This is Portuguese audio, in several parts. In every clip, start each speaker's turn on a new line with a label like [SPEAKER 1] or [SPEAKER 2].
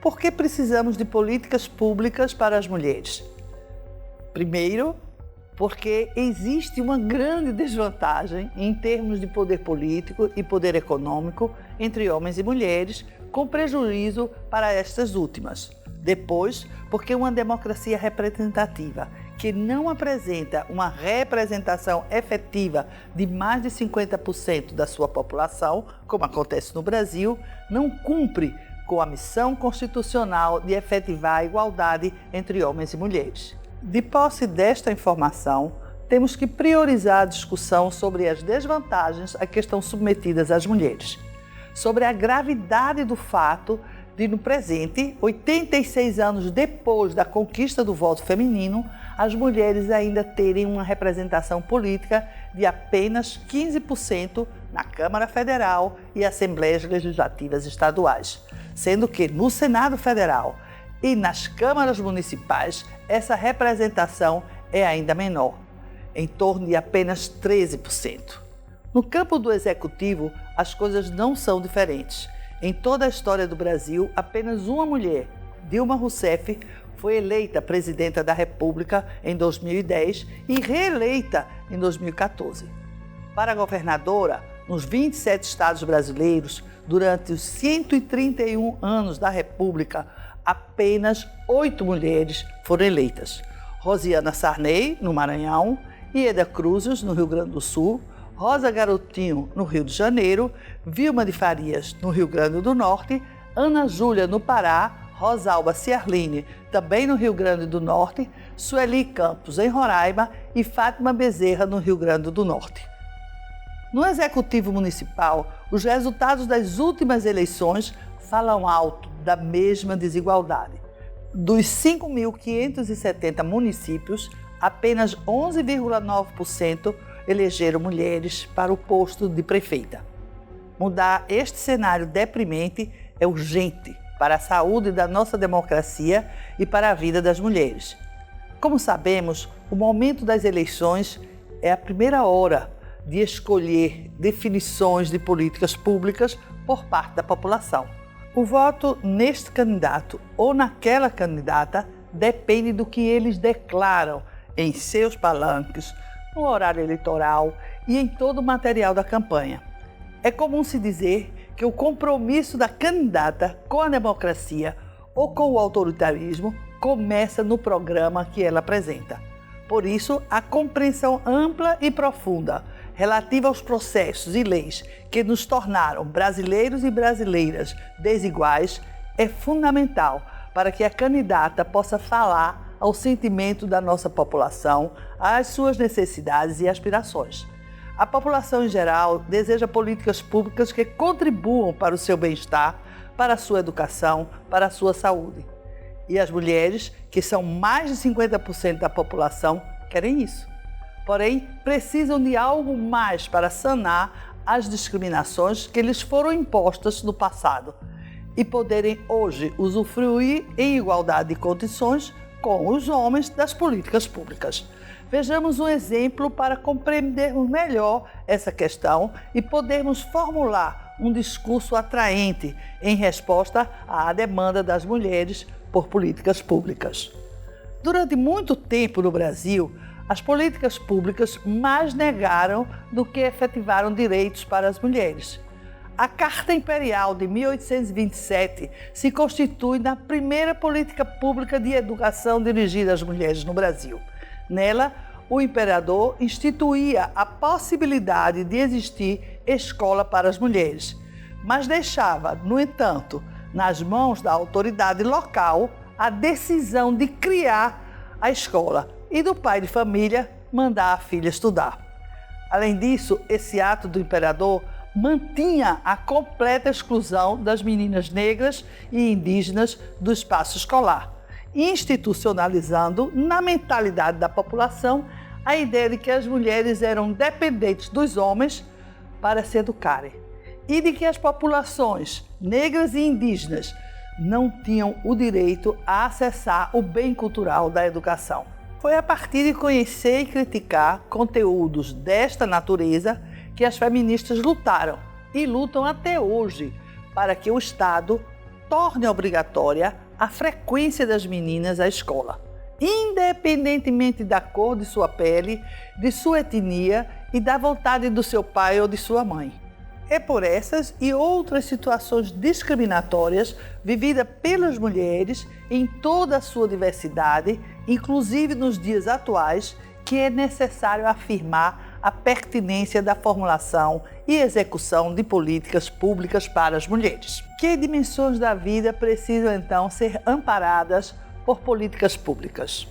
[SPEAKER 1] Por que precisamos de políticas públicas para as mulheres? Primeiro, porque existe uma grande desvantagem em termos de poder político e poder econômico entre homens e mulheres, com prejuízo para estas últimas. Depois, porque uma democracia representativa que não apresenta uma representação efetiva de mais de 50% da sua população, como acontece no Brasil, não cumpre com a missão constitucional de efetivar a igualdade entre homens e mulheres. De posse desta informação, temos que priorizar a discussão sobre as desvantagens a que estão submetidas as mulheres, sobre a gravidade do fato de, no presente, 86 anos depois da conquista do voto feminino, as mulheres ainda terem uma representação política de apenas 15% na Câmara Federal e Assembleias Legislativas Estaduais, sendo que no Senado Federal e nas câmaras municipais essa representação é ainda menor, em torno de apenas 13%. No campo do executivo, as coisas não são diferentes. Em toda a história do Brasil, apenas uma mulher, Dilma Rousseff, foi eleita presidenta da República em 2010 e reeleita em 2014. Para a governadora, nos 27 estados brasileiros, durante os 131 anos da República, apenas 8 mulheres foram eleitas. Rosiana Sarney, no Maranhão, Ieda Cruzes, no Rio Grande do Sul, Rosa Garotinho, no Rio de Janeiro, Vilma de Farias, no Rio Grande do Norte, Ana Júlia, no Pará, Rosalba Ciarline, também no Rio Grande do Norte, Sueli Campos, em Roraima e Fátima Bezerra, no Rio Grande do Norte. No Executivo Municipal, os resultados das últimas eleições falam alto da mesma desigualdade. Dos 5.570 municípios, apenas 11,9% elegeram mulheres para o posto de prefeita. Mudar este cenário deprimente é urgente para a saúde da nossa democracia e para a vida das mulheres. Como sabemos, o momento das eleições é a primeira hora de escolher definições de políticas públicas por parte da população. O voto neste candidato ou naquela candidata depende do que eles declaram em seus palanques, no horário eleitoral e em todo o material da campanha. É comum se dizer que o compromisso da candidata com a democracia ou com o autoritarismo começa no programa que ela apresenta. Por isso, a compreensão ampla e profunda relativa aos processos e leis que nos tornaram brasileiros e brasileiras desiguais é fundamental para que a candidata possa falar ao sentimento da nossa população, às suas necessidades e aspirações. A população em geral deseja políticas públicas que contribuam para o seu bem-estar, para a sua educação, para a sua saúde. E as mulheres, que são mais de 50% da população, querem isso. Porém, precisam de algo mais para sanar as discriminações que lhes foram impostas no passado e poderem hoje usufruir em igualdade de condições com os homens das políticas públicas. Vejamos um exemplo para compreendermos melhor essa questão e podermos formular um discurso atraente em resposta à demanda das mulheres por políticas públicas. Durante muito tempo no Brasil, as políticas públicas mais negaram do que efetivaram direitos para as mulheres. A Carta Imperial de 1827 se constitui na primeira política pública de educação dirigida às mulheres no Brasil. Nela, o imperador instituía a possibilidade de existir escola para as mulheres, mas deixava, no entanto, nas mãos da autoridade local a decisão de criar a escola e do pai de família mandar a filha estudar. Além disso, esse ato do imperador mantinha a completa exclusão das meninas negras e indígenas do espaço escolar, institucionalizando na mentalidade da população a ideia de que as mulheres eram dependentes dos homens para se educarem e de que as populações negras e indígenas não tinham o direito a acessar o bem cultural da educação. Foi a partir de conhecer e criticar conteúdos desta natureza que as feministas lutaram e lutam até hoje para que o Estado torne obrigatória a frequência das meninas à escola, independentemente da cor de sua pele, de sua etnia e da vontade do seu pai ou de sua mãe. É por essas e outras situações discriminatórias vividas pelas mulheres em toda a sua diversidade, inclusive nos dias atuais, que é necessário afirmar a pertinência da formulação e execução de políticas públicas para as mulheres. Que dimensões da vida precisam então ser amparadas por políticas públicas?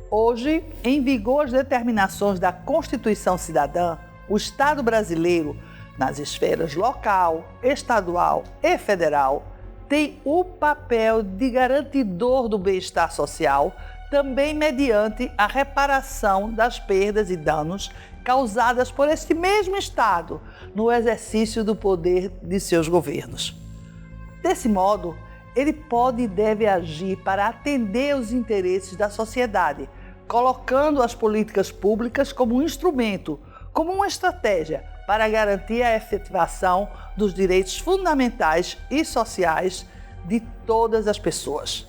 [SPEAKER 1] Hoje, em vigor as determinações da Constituição Cidadã, o Estado brasileiro, nas esferas local, estadual e federal, tem o papel de garantidor do bem-estar social, também mediante a reparação das perdas e danos causadas por este mesmo Estado no exercício do poder de seus governos. Desse modo, ele pode e deve agir para atender os interesses da sociedade, colocando as políticas públicas como um instrumento, como uma estratégia para garantir a efetivação dos direitos fundamentais e sociais de todas as pessoas.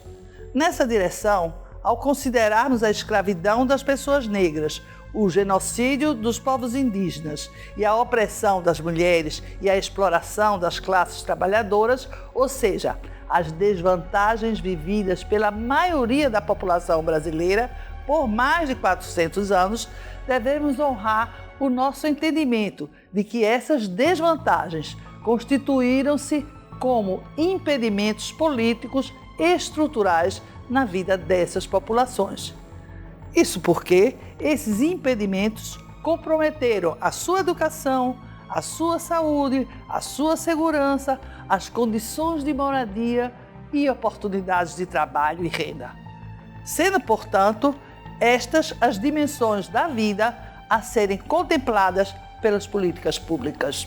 [SPEAKER 1] Nessa direção, ao considerarmos a escravidão das pessoas negras, o genocídio dos povos indígenas e a opressão das mulheres e a exploração das classes trabalhadoras, ou seja, as desvantagens vividas pela maioria da população brasileira por mais de 400 anos, devemos honrar o nosso entendimento de que essas desvantagens constituíram-se como impedimentos políticos estruturais na vida dessas populações. Isso porque esses impedimentos comprometeram a sua educação, a sua saúde, a sua segurança, as condições de moradia e oportunidades de trabalho e renda. Sendo, portanto, estas as dimensões da vida a serem contempladas pelas políticas públicas.